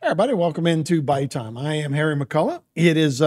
Everybody, welcome into Bite Time. I am Harry McCullough. It is,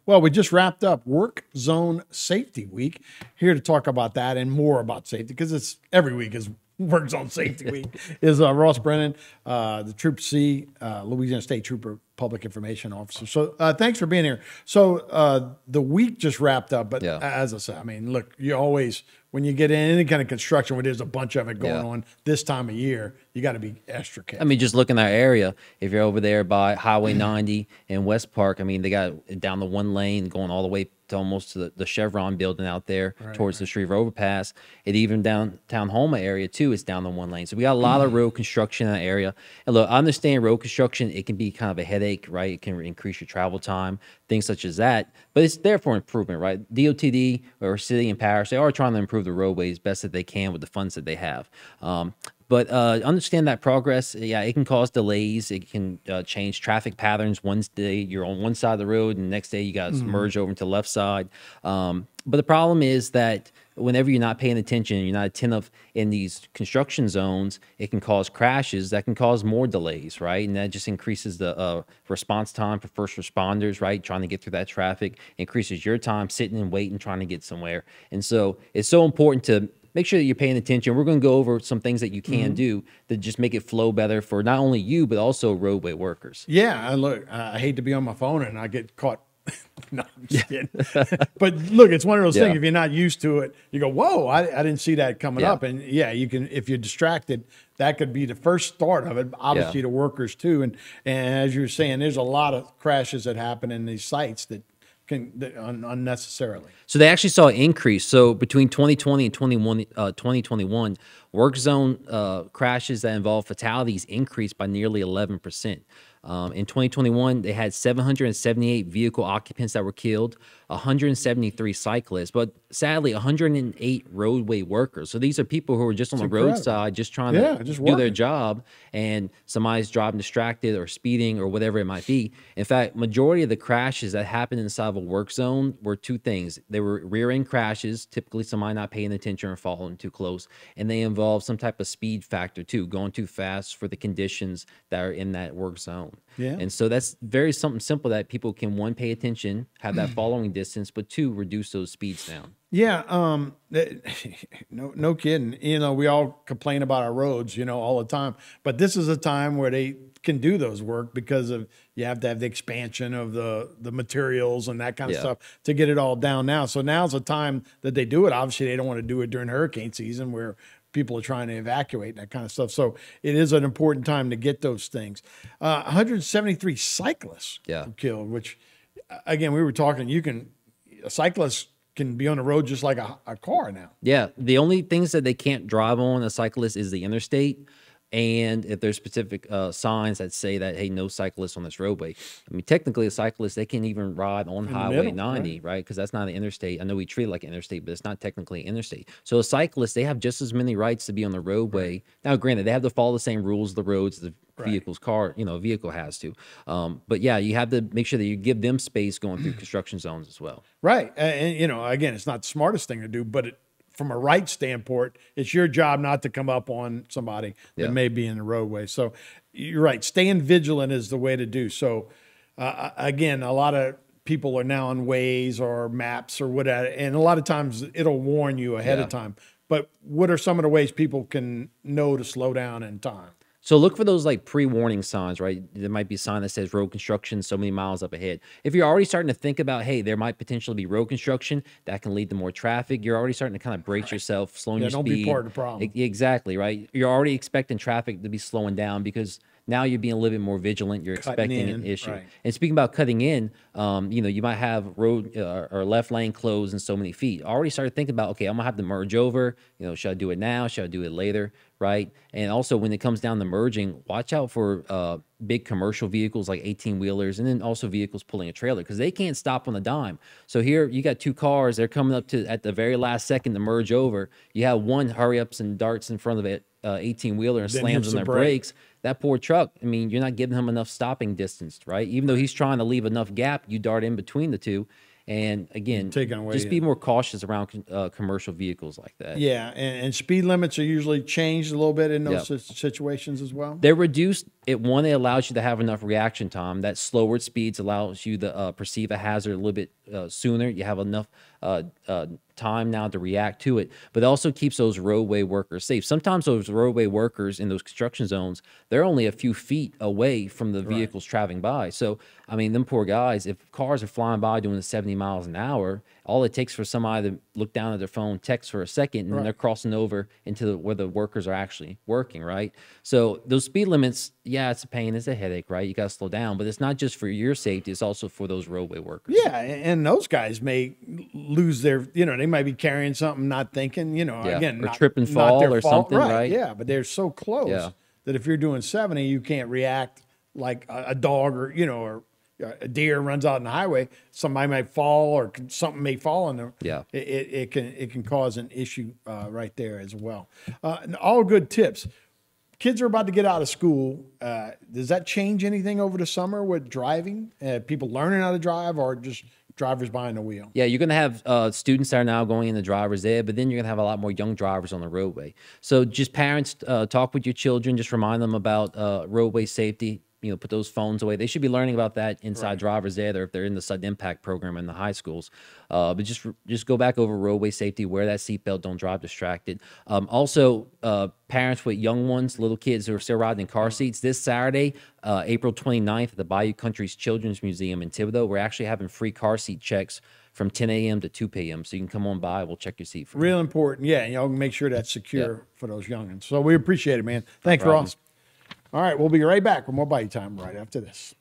we just wrapped up Work Zone Safety Week. Here to talk about that and more about safety, because it's every week is Work Zone Safety Week, is Ross Brennan, the Troop C, Louisiana State Trooper Public Information Officer. So thanks for being here. So the week just wrapped up, but as I said, I mean, look, you always, when you get in any kind of construction where there's a bunch of it going on this time of year, you got to be extra careful. I mean, just look in our area. If you're over there by Highway 90 in West Park, I mean, they got it down the one lane going all the way to almost to the Chevron building out there towards the Shreve overpass. And even downtown Houma area too is down the one lane. So we got a lot of road construction in that area. And look, I understand road construction, it can be kind of a headache, right? It can increase your travel time, things such as that. But it's there for improvement, right? DOTD or city and parish, they are trying to improve the roadways best that they can with the funds that they have. But understand that progress, it can cause delays. It can change traffic patterns. One day you're on one side of the road, and the next day you got to merge over into the left side. But the problem is that whenever you're not paying attention, you're not attentive in these construction zones, it can cause crashes that can cause more delays, right? And that just increases the response time for first responders, right? Trying to get through that traffic, increases your time sitting and waiting, trying to get somewhere. And so it's so important to make sure that you're paying attention. We're going to go over some things that you can do to just make it flow better for not only you, but also roadway workers. Yeah, look, I hate to be on my phone and I get caught. No, I'm just kidding. But look, it's one of those things, if you're not used to it, you go, whoa, I didn't see that coming up. And you can, if you're distracted, that could be the first start of it, obviously the workers too. And as you were saying, there's a lot of crashes that happen in these sites that unnecessarily. So they actually saw an increase. So between 2020 and 2021, work zone crashes that involve fatalities increased by nearly 11%. In 2021, they had 778 vehicle occupants that were killed, 173 cyclists, but sadly, 108 roadway workers. So these are people who are just on the roadside, just trying to do their job, and somebody's driving distracted or speeding or whatever it might be. In fact, majority of the crashes that happened inside of a work zone were two things. They were rear-end crashes, typically somebody not paying attention or following too close, and they involve some type of speed factor too, going too fast for the conditions that are in that work zone. Yeah. And so that's something simple that people can, one, pay attention, have that following distance, but two, reduce those speeds down. Yeah, no kidding. You know, we all complain about our roads, all the time. But this is a time where they can do those work because of you have to have the expansion of the materials and that kind of stuff to get it all down now. So now's the time that they do it. Obviously, they don't want to do it during hurricane season where people are trying to evacuate and that kind of stuff. So it is an important time to get those things. 173 cyclists were killed, which, again, we were talking, a cyclist can be on the road just like a car now. Yeah, the only things that they can't drive on, a cyclist, is the interstate. And if there's specific signs that say that, hey, no cyclists on this roadway. I mean, technically, a cyclist, they can even ride on Highway 90, right? Because that's not an interstate. I know we treat it like an interstate, but it's not technically an interstate. So a cyclist, they have just as many rights to be on the roadway. Now, granted, they have to follow the same rules of the roads the vehicle's vehicle has to. But yeah, you have to make sure that you give them space going through construction zones as well. Right. And again, it's not the smartest thing to do, but from a right standpoint, it's your job not to come up on somebody that may be in the roadway. So you're right. Staying vigilant is the way to do. So again, a lot of people are now on Waze or maps or whatever, and a lot of times it'll warn you ahead of time. But what are some of the ways people can know to slow down in time? So look for those like pre-warning signs, right? There might be a sign that says road construction so many miles up ahead. If you're already starting to think about, hey, there might potentially be road construction, that can lead to more traffic. You're already starting to kind of brace yourself, slowing your speed. Don't be part of the problem. Exactly, right? You're already expecting traffic to be slowing down because now you're being a little bit more vigilant. You're expecting an issue. Right. And speaking about cutting in, you might have road or left lane closed in so many feet. I already started thinking about, okay, I'm gonna have to merge over. Should I do it now? Should I do it later? Right. And also when it comes down to merging, watch out for big commercial vehicles like 18-wheelers, and then also vehicles pulling a trailer, because they can't stop on a dime. So here you got two cars, they're coming up to at the very last second to merge over. You have one hurry ups and darts in front of it, 18-wheeler, and slams on their brakes. That poor truck, I mean, you're not giving him enough stopping distance, right? Even though he's trying to leave enough gap, you dart in between the two. And again, just be more cautious around commercial vehicles like that. Yeah, and speed limits are usually changed a little bit in those situations as well. They're reduced it allows you to have enough reaction time. That slower speeds allows you to perceive a hazard a little bit sooner. You have enough time now to react to it, but it also keeps those roadway workers safe. Sometimes those roadway workers in those construction zones, they're only a few feet away from the vehicles traveling by. So, I mean, them poor guys, if cars are flying by doing 70 miles an hour, all it takes for somebody to look down at their phone, text for a second, and they're crossing over into where the workers are actually working, right? So those speed limits, yeah, it's a pain, it's a headache, right? You got to slow down, but it's not just for your safety, it's also for those roadway workers. Yeah, and those guys may lose their, they might be carrying something, not thinking, again, or trip and fall or something, right? Yeah, but they're so close that if you're doing 70, you can't react like a dog or, or a deer runs out on the highway. Somebody might fall or something may fall in there. Yeah, it can cause an issue right there as well. All good tips. Kids are about to get out of school. Does that change anything over the summer with driving? People learning how to drive, or just drivers behind the wheel? Yeah, you're going to have students that are now going in the driver's ed, but then you're going to have a lot more young drivers on the roadway. So just parents, talk with your children, just remind them about roadway safety. Put those phones away. They should be learning about that inside driver's ed, or if they're in the sudden impact program in the high schools. But just go back over roadway safety, wear that seatbelt, don't drive distracted. Also, parents with young ones, little kids who are still riding in car seats, this Saturday, April 29th at the Bayou Country's Children's Museum in Thibodaux, we're actually having free car seat checks from 10 a.m. to 2 p.m. So you can come on by. We'll check your seat for you. Real important. Yeah, y'all make sure that's secure for those youngins. So we appreciate it, man. Thanks, Ross. All right, we'll be right back with more Bayou Time right after this.